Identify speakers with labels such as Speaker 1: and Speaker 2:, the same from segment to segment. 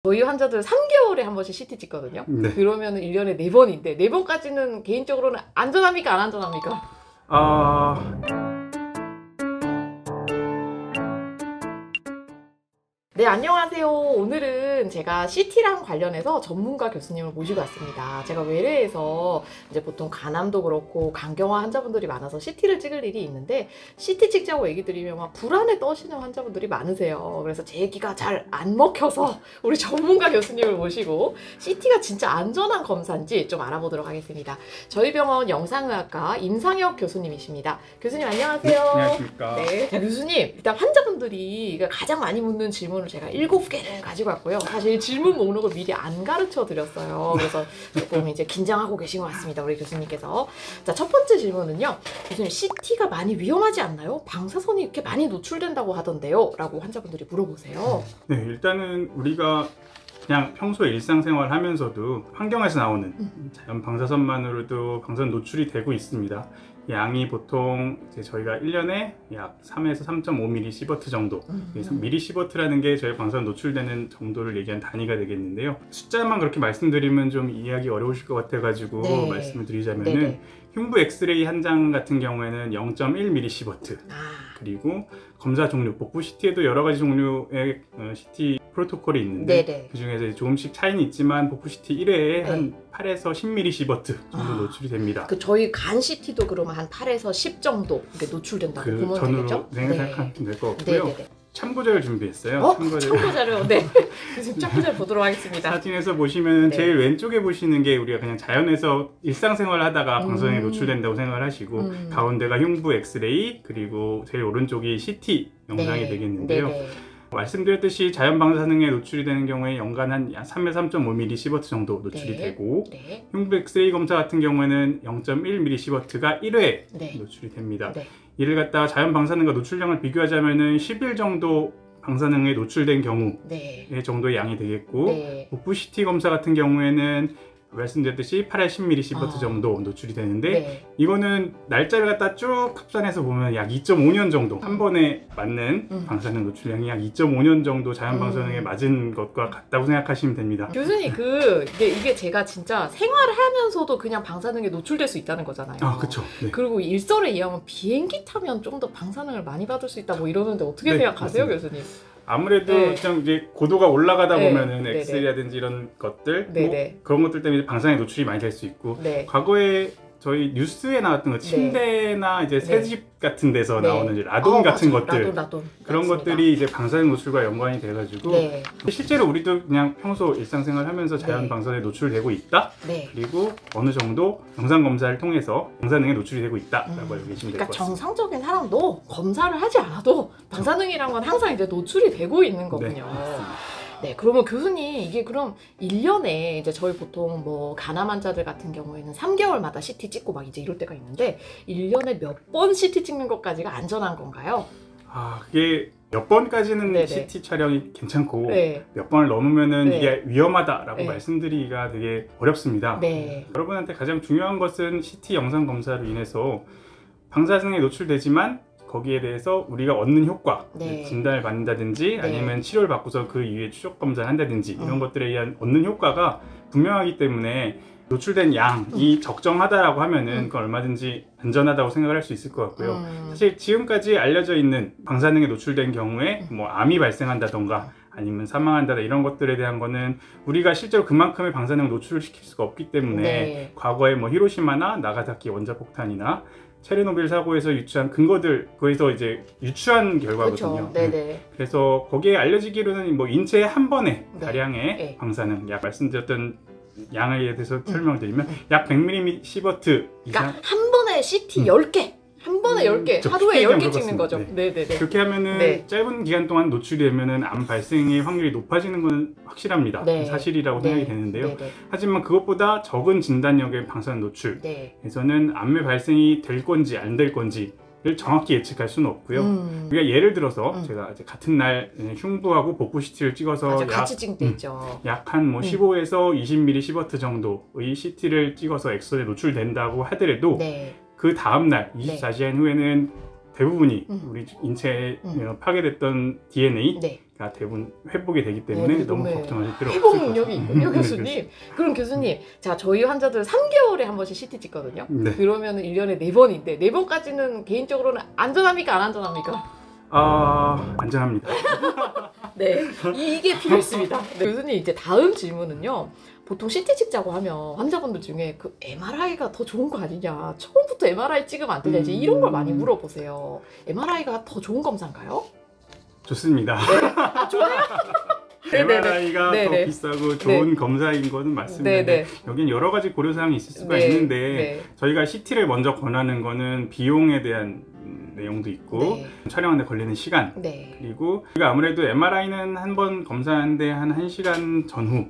Speaker 1: 저희 환자들 3개월에 한 번씩 CT 찍거든요.
Speaker 2: 네.
Speaker 1: 그러면 1년에 4번인데 4번까지는 개인적으로는 안전합니까? 안 안전합니까? 네, 안녕하세요. 오늘은 제가 CT랑 관련해서 전문가 교수님을 모시고 왔습니다. 제가 외래에서 이제 보통 간암도 그렇고 간경화 환자분들이 많아서 CT를 찍을 일이 있는데 CT 찍자고 얘기 드리면 막 불안에 떠시는 환자분들이 많으세요. 그래서 제 얘기가 잘 안 먹혀서 우리 전문가 교수님을 모시고 CT가 진짜 안전한 검사인지 좀 알아보도록 하겠습니다. 저희 병원 영상의학과 임상혁 교수님이십니다. 교수님 안녕하세요.
Speaker 2: 네, 안녕하십니까.
Speaker 1: 네. 자, 교수님, 일단 환자분들이 가장 많이 묻는 질문을 제가 7개를 가지고 왔고요. 사실 질문 목록을 미리 안 가르쳐 드렸어요. 그래서 조금 이제 긴장하고 계신 것 같습니다. 우리 교수님께서. 자, 첫 번째 질문은요. 교수님, CT가 많이 위험하지 않나요? 방사선이 이렇게 많이 노출된다고 하던데요. 라고 환자분들이 물어보세요.
Speaker 2: 네, 일단은 우리가 그냥 평소에 일상생활 하면서도 환경에서 나오는 자연 방사선만으로도 방사선 노출이 되고 있습니다. 양이 보통 이제 저희가 1년에 약 3에서 3.5mSv 정도, mSv라는 게 저희 방사선 노출되는 정도를 얘기한 단위가 되겠는데요. 숫자만 그렇게 말씀드리면 좀 이해하기 어려우실 것 같아가지고
Speaker 1: 네.
Speaker 2: 말씀을 드리자면은 흉부 엑스레이 한 장 같은 경우에는 0.1mSv, 그리고 검사 종류, 복부 CT에도 여러 가지 종류의 CT 프로토콜이 있는데 그 중에서 조금씩 차이는 있지만 복부 CT 1회에 한 8에서 10mSv 정도 노출이 됩니다.
Speaker 1: 저희 간 CT도 그러면 한 8에서 10 정도 이렇게 노출된다고 보면 되겠죠?
Speaker 2: 생각하면 될 것 같고요. 참고자를 준비했어요.
Speaker 1: 참고자료. 네. 지금 참고자료 보도록 하겠습니다.
Speaker 2: 사진에서 보시면 제일 왼쪽에 보시는 게 우리가 그냥 자연에서 일상생활을 하다가 방사선에 노출된다고 생각을 하시고 가운데가 흉부 엑스레이, 그리고 제일 오른쪽이 CT 영상이 되겠는데요. 말씀드렸듯이 자연 방사능에 노출이 되는 경우에 연간 한 3에서 3.5mSv 정도 노출이 되고 흉부 엑스레이 검사 같은 경우에는 0.1mSv가 1회 노출이 됩니다. 이를 갖다가 자연 방사능과 노출량을 비교하자면은 10일 정도 방사능에 노출된 경우의 정도의 양이 되겠고 복부 CT 검사 같은 경우에는 말씀드렸듯이 8에 10mSv 정도 노출이 되는데 이거는 날짜를 갖다 쭉 합산해서 보면 약 2.5년 정도 한 번에 맞는 방사능 노출량이 약 2.5년 정도 자연 방사능에 맞은 것과 같다고 생각하시면 됩니다.
Speaker 1: 교수님, 이게 제가 진짜 생활을 하면서도 그냥 방사능에 노출될 수 있다는 거잖아요.
Speaker 2: 그렇죠.
Speaker 1: 그리고 일설에 의하면 비행기 타면 좀 더 방사능을 많이 받을 수 있다 뭐 이러는데 어떻게 생각하세요,
Speaker 2: 맞습니다.
Speaker 1: 교수님?
Speaker 2: 아무래도 좀 이제 고도가 올라가다 보면은 엑스레이라든지 이런 것들 뭐 그런 것들 때문에 방사능 노출이 많이 될 수 있고 과거에 저희 뉴스에 나왔던 거 침대나 이제 새집 같은 데서 나오는 이제 라돈 같은 것들 그런 것들이 이제 방사능 노출과 연관이 돼가지고 실제로 우리도 그냥 평소 일상생활 하면서 자연 방사능에 노출되고 있다. 그리고 어느 정도 영상 검사를 통해서 방사능에 노출이 되고 있다라고 알고 계시면 될 것 같습니다.
Speaker 1: 정상적인 사람도 검사를 하지 않아도 방사능이란 건 항상 이제 노출이 되고 있는 거군요. 네, 그러면 교수님, 이게 그럼 1년에 이제 저희 보통 뭐 간암 환자들 같은 경우에는 3개월마다 CT 찍고 막 이제 이럴 때가 있는데 1년에 몇 번 CT 찍는 것까지가 안전한 건가요?
Speaker 2: 그게 몇 번까지는 CT 촬영이 괜찮고 몇 번을 넘으면은 이게 위험하다라고 말씀드리기가 되게 어렵습니다. 여러분한테 가장 중요한 것은 CT 영상 검사로 인해서 방사능에 노출되지만 거기에 대해서 우리가 얻는 효과, 진단을 받는다든지 아니면 치료를 받고서 그 이후에 추적 검사를 한다든지 이런 것들에 의한 얻는 효과가 분명하기 때문에 노출된 양이 적정하다라고 하면은 그건 얼마든지 안전하다고 생각을 할 수 있을 것 같고요. 사실 지금까지 알려져 있는 방사능에 노출된 경우에 뭐 암이 발생한다던가 아니면 사망한다 이런 것들에 대한 거는 우리가 실제로 그만큼의 방사능을 노출을 시킬 수가 없기 때문에 과거에 뭐 히로시마나 나가사키 원자폭탄이나 체르노빌 사고에서 유추한 근거들, 거기서 이제 유추한 결과거든요. 그래서 거기에 알려지기로는 뭐 인체에 한 번에 다량의 방사능, 약 말씀드렸던 양에 대해서 설명드리면 약 100mSv 이상.
Speaker 1: 그러니까 한 번에 CT 10개! 한 번에 10개! 하루에 10개 찍는 거죠.
Speaker 2: 그렇게 하면은 짧은 기간 동안 노출되면은 암 발생의 확률이 높아지는 건 확실합니다. 사실이라고 생각이 되는데요. 하지만 그것보다 적은 진단력의 방사능 노출에서는 암의 발생이 될 건지 안 될 건지를 정확히 예측할 수는 없고요. 우리가 예를 들어서 제가 이제 같은 날 흉부하고 복부 CT를 찍어서 약 한 뭐 15에서 20mSv 정도의 CT를 찍어서 엑소에 노출된다고 하더라도 그 다음날 24시간 후에는 대부분이 우리 인체에 파괴됐던 DNA 대부분 회복이 되기 때문에 너무 걱정하실 필요 없을
Speaker 1: 회복
Speaker 2: 거죠.
Speaker 1: 능력이 있군요, 교수님. 그럼 교수님, 자 저희 환자들 3개월에 한 번씩 CT 찍거든요.
Speaker 2: 네.
Speaker 1: 그러면 1년에 4번인데 4번까지는 개인적으로는 안전합니까, 안 안전합니까?
Speaker 2: 안전합니다.
Speaker 1: 네, 이게 필요했습니다. 네. 교수님, 이제 다음 질문은요. 보통 CT 찍자고 하면 환자분들 중에 그 MRI가 더 좋은 거 아니냐, 처음부터 MRI 찍으면 안 되냐, 이제 이런 걸 많이 물어보세요. MRI가 더 좋은 검사인가요?
Speaker 2: 좋습니다.
Speaker 1: 네. 좋아요?
Speaker 2: MRI가 더 비싸고 좋은 검사인 것은 맞습니다. 여긴 여러 가지 고려사항이 있을 수가 있는데 저희가 CT를 먼저 권하는 거는 비용에 대한 내용도 있고 촬영하는데 걸리는 시간 그리고 우리가 아무래도 MRI는 한 번 검사하는데 한 1시간 전후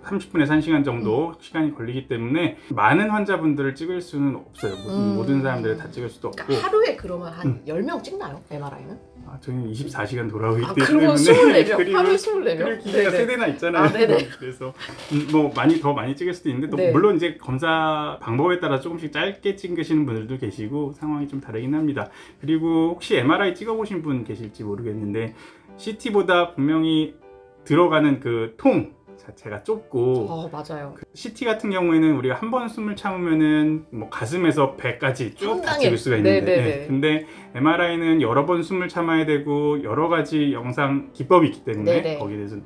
Speaker 2: 30분에서 1시간 정도 시간이 걸리기 때문에 많은 환자분들을 찍을 수는 없어요. 모든 사람들을 다 찍을 수도 없고.
Speaker 1: 그러니까 하루에 그러면 한 10명 찍나요? MRI는?
Speaker 2: 저희는 24시간 돌아오기 때문에
Speaker 1: 그러면 24명, 하루에 24명?
Speaker 2: 기계가 3대나 있잖아요. 그래서 뭐 더 많이 찍을 수도 있는데 또 물론 이제 검사 방법에 따라 조금씩 짧게 찍으시는 분들도 계시고 상황이 좀 다르긴 합니다. 그리고 혹시 MRI 찍어보신 분 계실지 모르겠는데 CT보다 분명히 들어가는 그 통 자체가 좁고
Speaker 1: 맞아요.
Speaker 2: CT 같은 경우에는 우리가 한 번 숨을 참으면은 뭐 가슴에서 배까지 쭉 다 찍을 수가 있는데 근데 MRI는 여러 번 숨을 참아야 되고 여러 가지 영상 기법이 있기 때문에 거기에 대해서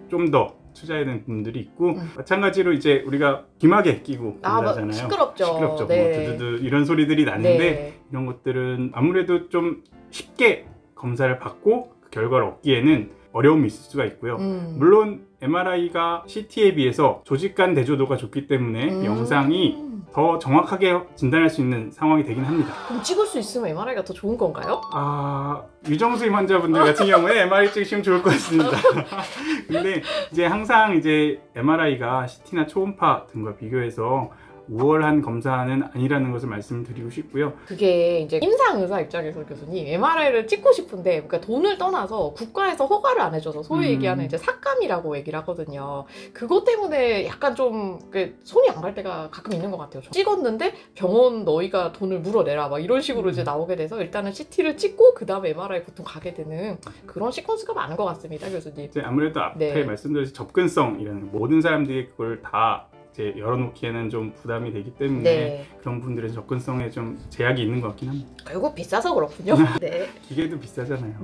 Speaker 2: 좀 더 투자해야 되는 분들이 있고 마찬가지로 이제 우리가 귀마개 끼고 검사하잖아요.
Speaker 1: 시끄럽죠.
Speaker 2: 뭐 두두두 이런 소리들이 나는데 이런 것들은 아무래도 좀 쉽게 검사를 받고 그 결과를 얻기에는 어려움이 있을 수가 있고요. 물론 MRI가 CT에 비해서 조직 간 대조도가 좋기 때문에 영상이 더 정확하게 진단할 수 있는 상황이 되긴 합니다.
Speaker 1: 그럼 찍을 수 있으면 MRI가 더 좋은 건가요?
Speaker 2: 유정수임 환자분들 같은 경우에 MRI 찍으시면 좋을 것 같습니다. 근데 이제 항상 이제 MRI가 CT나 초음파 등과 비교해서 우월한 검사는 아니라는 것을 말씀드리고 싶고요. 그게
Speaker 1: 이제 임상 의사 입장에서 교수님 MRI를 찍고 싶은데 그러니까 돈을 떠나서 국가에서 허가를 안 해줘서 소위 얘기하는 이제 삭감이라고 얘기를 하거든요. 그것 때문에 약간 좀 손이 안 갈 때가 가끔 있는 것 같아요. 찍었는데 병원 너희가 돈을 물어내라 막 이런 식으로 이제 나오게 돼서 일단은 CT를 찍고 그 다음에 MRI 보통 가게 되는 그런 시퀀스가 많은 것 같습니다, 교수님.
Speaker 2: 이제 아무래도 앞에 말씀드린 접근성이라는 모든 사람들이 그걸 다 이제 열어놓기에는 좀 부담이 되기 때문에 그런 분들의 접근성에 좀 제약이 있는 것 같긴 합니다.
Speaker 1: 결국 비싸서 그렇군요.
Speaker 2: 기계도 비싸잖아요.